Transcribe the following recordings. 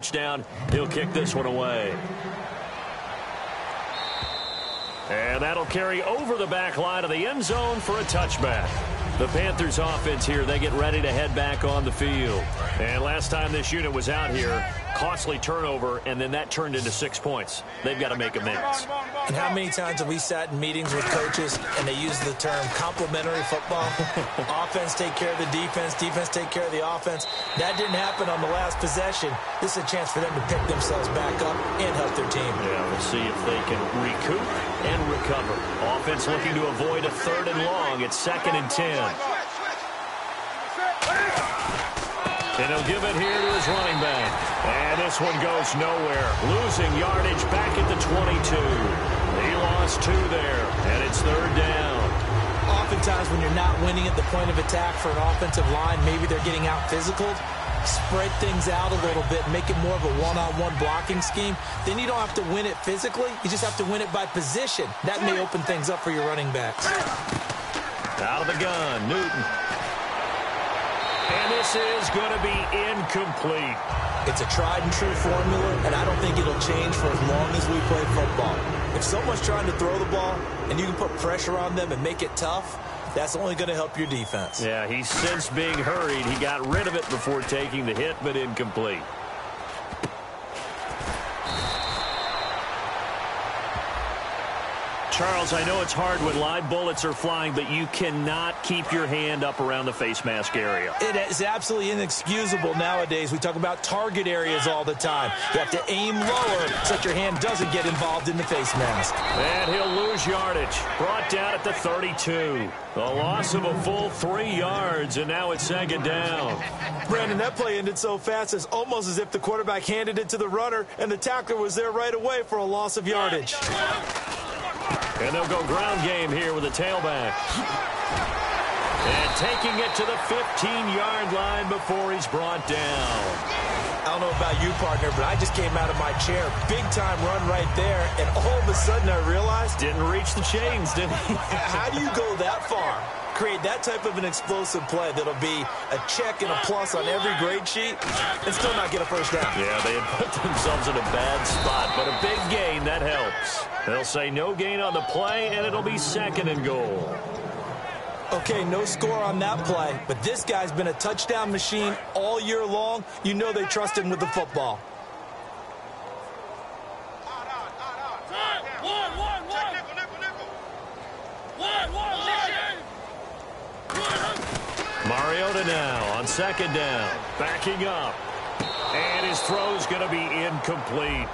touchdown. He'll kick this one away. And that'll carry over the back line of the end zone for a touchback. The Panthers offense here, they get ready to head back on the field. And last time this unit was out here, costly turnover, and then that turned into 6 points. They've got to make amends. And how many times have we sat in meetings with coaches and they use the term complementary football? Offense take care of the defense, defense take care of the offense. That didn't happen on the last possession. This is a chance for them to pick themselves back up and help their team. Yeah, we'll see if they can recoup and recover. Offense looking to avoid a 3rd and long. It's 2nd and 10. And he'll give it here to his running back. And this one goes nowhere. Losing yardage back at the 22. He lost 2 there, and it's 3rd down. Oftentimes when you're not winning at the point of attack for an offensive line, maybe they're getting out physical, spread things out a little bit, make it more of a one-on-one blocking scheme. Then you don't have to win it physically. You just have to win it by position. That may open things up for your running backs. Out of the gun, Newton. And this is going to be incomplete. It's a tried-and-true formula, and I don't think it'll change for as long as we play football. If someone's trying to throw the ball and you can put pressure on them and make it tough, that's only going to help your defense. Yeah, he's since being hurried. He got rid of it before taking the hit, but incomplete. Charles, I know it's hard when live bullets are flying, but you cannot keep your hand up around the face mask area. It is absolutely inexcusable nowadays. We talk about target areas all the time. You have to aim lower so that your hand doesn't get involved in the face mask. And he'll lose yardage. Brought down at the 32. A loss of a full 3 yards, and now it's 2nd down. Brandon, that play ended so fast, it's almost as if the quarterback handed it to the runner, and the tackler was there right away for a loss of yardage. And they'll go ground game here with a tailback. And taking it to the 15-yard line before he's brought down. I don't know about you, partner, but I just came out of my chair. Big-time run right there, and all of a sudden I realized... Didn't reach the chains, did he? How do you go that far? Create that type of an explosive play that'll be a check and a plus on every grade sheet and still not get a first down. Yeah, they had put themselves in a bad spot, but a big gain, that helps. They'll say no gain on the play, and it'll be 2nd and goal. Okay, no score on that play, but this guy's been a touchdown machine all year long. You know they trust him with the football. Mariota now on 2nd down, backing up, and his throw's going to be incomplete.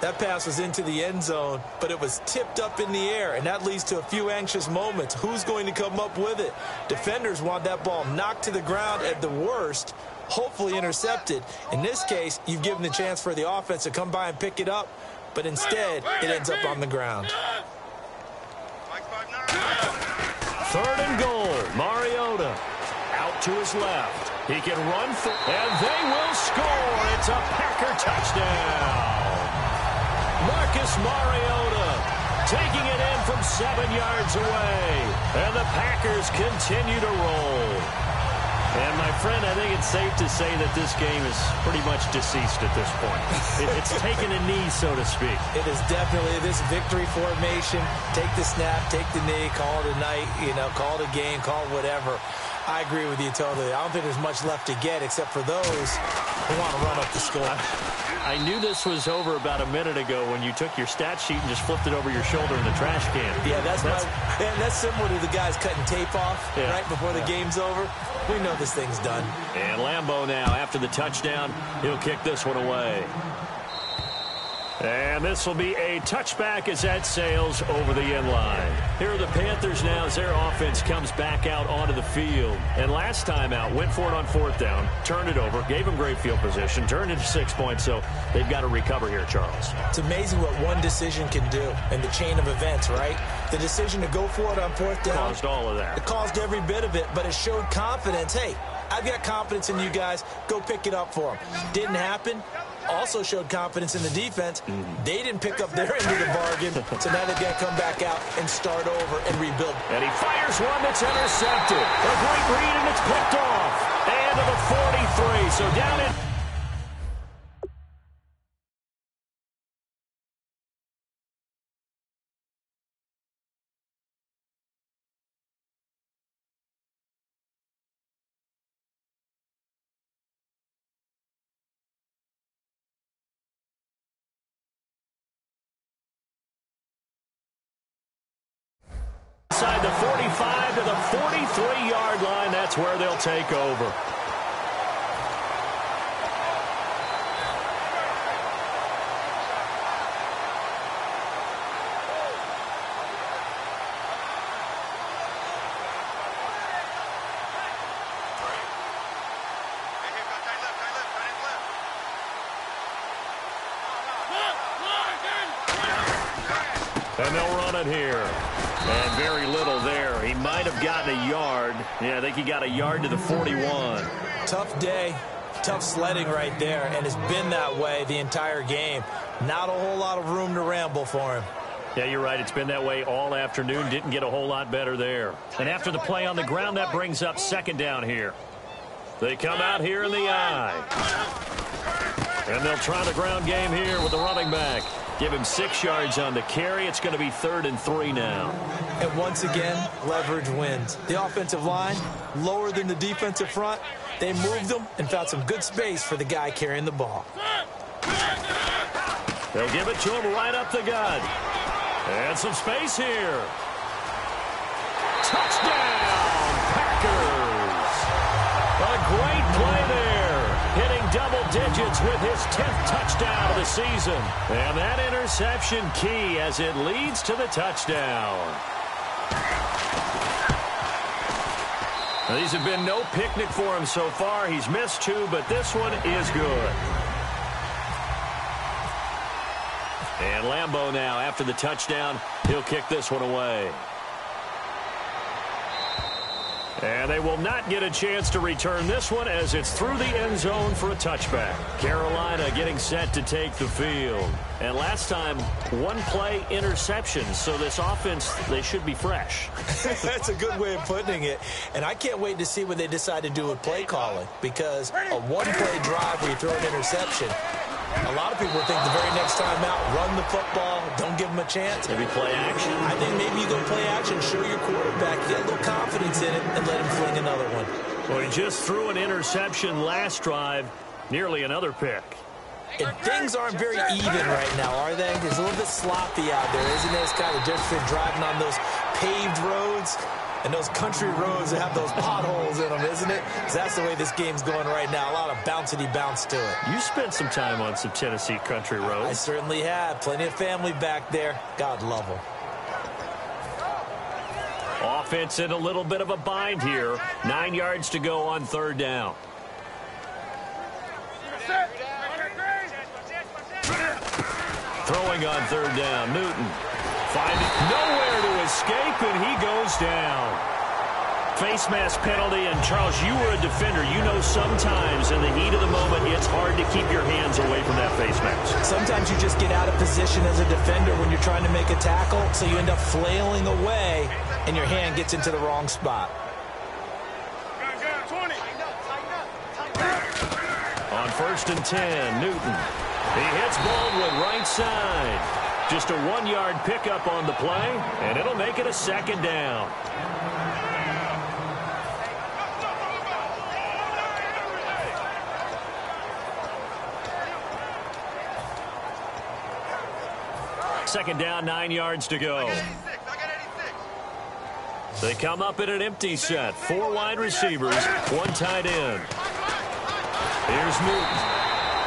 That pass was into the end zone, but it was tipped up in the air, and that leads to a few anxious moments. Who's going to come up with it? Defenders want that ball knocked to the ground at the worst, hopefully intercepted. In this case, you've given the chance for the offense to come by and pick it up, but instead, it ends up on the ground. 3rd and goal. Mariota out to his left. He can run for, and they will score. It's a Packer touchdown. Marcus Mariota taking it in from 7 yards away. And the Packers continue to roll. And, my friend, I think it's safe to say that this game is pretty much deceased at this point. It's taken a knee, so to speak. It is definitely this victory formation. Take the snap, take the knee, call it a night, call it a game, call it whatever. I agree with you totally. I don't think there's much left to get except for those who want to run up the score. I knew this was over about a minute ago when you took your stat sheet and just flipped it over your shoulder in the trash can. Yeah, that's similar to the guys cutting tape off right before the game's over. We know this thing's done. And Lambeau now, after the touchdown, he'll kick this one away. And this will be a touchback as that sails over the end line. Here are the Panthers now as their offense comes back out onto the field. And last time out, went for it on 4th down, turned it over, gave them great field position, turned it to 6 points, so they've got to recover here, Charles. It's amazing what one decision can do in the chain of events, right? The decision to go for it on 4th down. Caused all of that. It caused every bit of it, but it showed confidence. Hey, I've got confidence in you guys. Go pick it up for them. Didn't happen. Also showed confidence in the defense. They didn't pick up their end of the bargain, so now they've got to come back out and start over and rebuild. And he fires one that's intercepted. A great read So down it. Inside the 45 to the 43-yard line. That's where they'll take over. And they'll run it here. And very little there. He might have gotten a yard. Yeah, I think he got a yard to the 41. Tough day. Tough sledding right there. And it's been that way the entire game. Not a whole lot of room to ramble for him. Yeah, you're right. It's been that way all afternoon. Didn't get a whole lot better there. And after the play on the ground, that brings up second down here. They come out here in the I. And they'll try the ground game here with the running back. Give him 6 yards on the carry. It's going to be 3rd and 3 now. And once again, leverage wins. The offensive line, lower than the defensive front. They moved them and found some good space for the guy carrying the ball. They'll give it to him right up the gut. And some space here. Touchdown, Packers. A great play there. Hitting double digits with his 10th touchdown of the season. And that interception key as it leads to the touchdown. Now, these have been no picnic for him so far. He's missed 2, but this one is good. And Lambeau now, after the touchdown, he'll kick this one away. And they will not get a chance to return this one as it's through the end zone for a touchback. Carolina getting set to take the field. And last time, 1-play interception. So this offense, they should be fresh. That's a good way of putting it. And I can't wait to see what they decide to do with play calling. Because a 1-play drive where you throw an interception, a lot of people think the very next time out, run the football, don't give them a chance. Maybe play action. I think maybe you go play action, show your quarterback, get a little confidence in it, and let him fling another one. Well, he just threw an interception last drive, nearly another pick. And things aren't very even right now, are they? There's a little bit sloppy out there, isn't it? It's kind of different from driving on those paved roads and those country roads that have those potholes in them, isn't it? 'Cause that's the way this game's going right now. A lot of bouncy bounce to it. You spent some time on some Tennessee country roads. I certainly have. Plenty of family back there. God love them. Offense in a little bit of a bind here. 9 yards to go on 3rd down. Throwing on 3rd down, Newton. Finding nowhere to escape, and he goes down. Face mask penalty, and Charles, you were a defender. You know sometimes in the heat of the moment, it's hard to keep your hands away from that face mask. Sometimes you just get out of position as a defender when you're trying to make a tackle, so you end up flailing away, and your hand gets into the wrong spot. On 1st and 10, Newton. He hits Baldwin right side. Just a 1-yard pickup on the play, and it'll make it a 2nd down. Second down, 9 yards to go. They come up in an empty set. 4 wide receivers, 1 tight end. Here's Newton,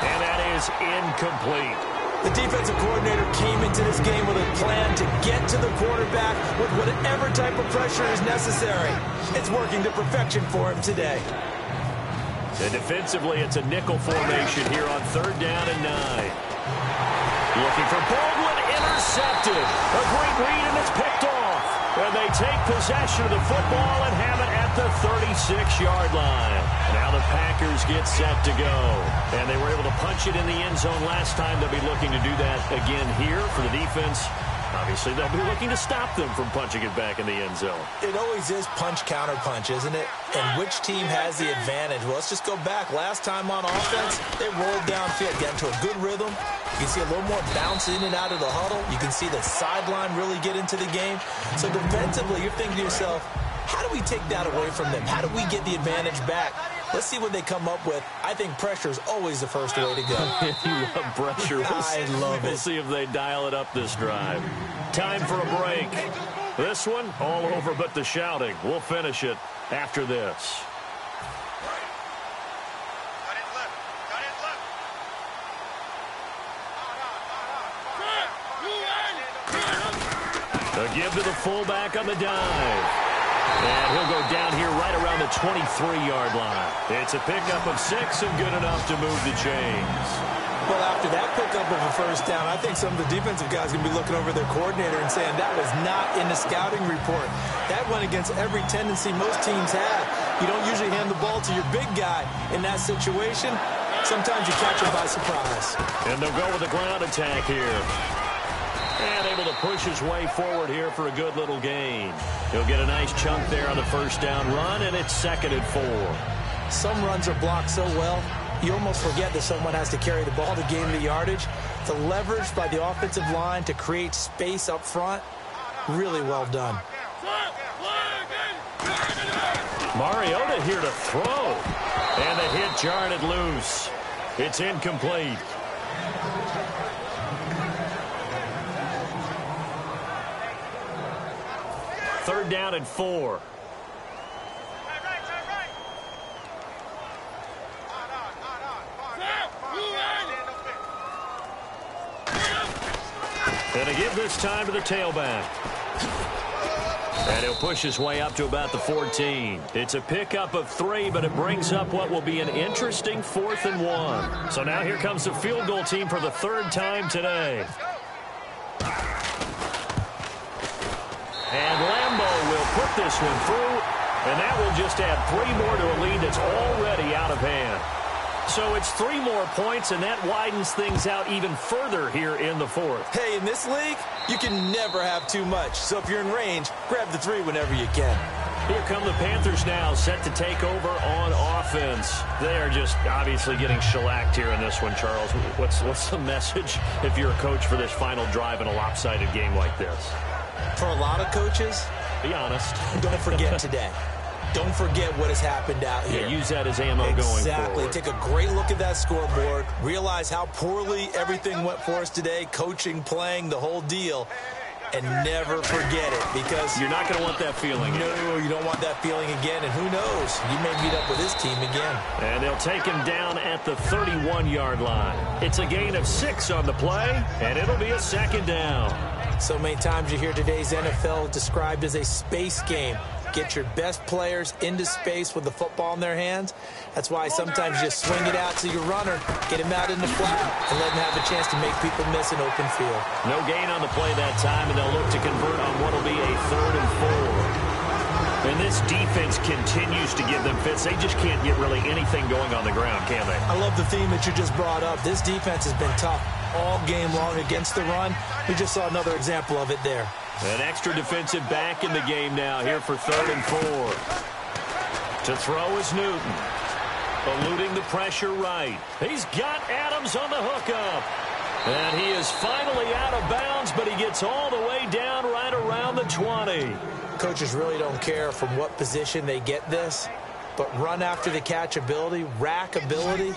and that is incomplete. The defensive coordinator came into this game with a plan to get to the quarterback with whatever type of pressure is necessary. It's working to perfection for him today. And defensively, it's a nickel formation here on 3rd down and 9. Looking for Baldwin, intercepted. A great read, and it's picked off. And they take possession of the football and have it at the 36-yard line. Now the Packers get set to go. And they were able to punch it in the end zone last time. They'll be looking to do that again here for the defense. Obviously, they'll be looking to stop them from punching it back in the end zone. It always is punch-counter-punch, isn't it? And which team has the advantage? Well, let's just go back. Last time on offense, they rolled downfield, got into a good rhythm. You can see a little more bounce in and out of the huddle. You can see the sideline really get into the game. So defensively, you're thinking to yourself, how do we take that away from them? How do we get the advantage back? Let's see what they come up with. I think pressure is always the first way to go. You love pressure. I love it. We'll see if they dial it up this drive. Time for a break. This one, all over but the shouting. We'll finish it after this. A give to the fullback on the dive. And he'll go down here right around the 23-yard line. It's a pickup of 6 and good enough to move the chains. Well, after that pickup of a first down, I think some of the defensive guys are going to be looking over their coordinator and saying that was not in the scouting report. That went against every tendency most teams have. You don't usually hand the ball to your big guy in that situation. Sometimes you catch him by surprise. And they'll go with a ground attack here. And able to push his way forward here for a good little gain. He'll get a nice chunk there on the first down run, and it's 2nd and 4. Some runs are blocked so well, you almost forget that someone has to carry the ball to gain the yardage. The leverage by the offensive line to create space up front, really well done. Mariota here to throw. And the hit jarred it loose. It's incomplete. Third down and 4. And a give this time to the tailback. And he'll push his way up to about the 14. It's a pickup of 3, but it brings up what will be an interesting 4th and 1. So now here comes the field goal team for the 3rd time today. And Lambeau will put this one through, and that will just add 3 more to a lead that's already out of hand. So it's 3 more points, and that widens things out even further here in the 4th. Hey, in this league, you can never have too much. So if you're in range, grab the 3 whenever you can. Here come the Panthers now, set to take over on offense. They are just obviously getting shellacked here in this one, Charles. What's the message if you're a coach for this final drive in a lopsided game like this? For a lot of coaches, be honest. Don't forget today. Don't forget what has happened out here. Yeah, use that as ammo going forward. Exactly. Take a great look at that scoreboard. Realize how poorly everything went for us today. Coaching, playing, the whole deal. And never forget it, because you're not going to want that feeling. No, you don't want that feeling again. And who knows? You may meet up with this team again. And they'll take him down at the 31-yard line. It's a gain of 6 on the play, and it'll be a 2nd down. So many times you hear today's NFL described as a space game. Get your best players into space with the football in their hands. That's why sometimes you just swing it out to your runner, get him out in the flat, and let him have a chance to make people miss an open field. No gain on the play that time, and they'll look to convert on what will be a 3rd and 4. And this defense continues to give them fits. They just can't get really anything going on the ground, can they? I love the theme that you just brought up. This defense has been tough all game long against the run. We just saw another example of it there. An extra defensive back in the game now here for 3rd and 4. To throw is Newton. Eluding the pressure right. He's got Adams on the hookup. And he is finally out of bounds, but he gets all the way down right around the 20. Coaches really don't care from what position they get this, but run after the catch ability, rack ability,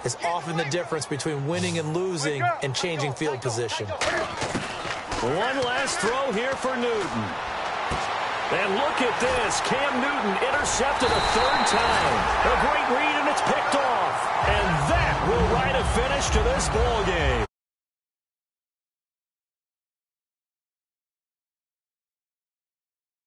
is often the difference between winning and losing and changing field position. One last throw here for Newton. And look at this. Cam Newton intercepted a 3rd time. A great read, and it's picked off. And that will write a finish to this ball game.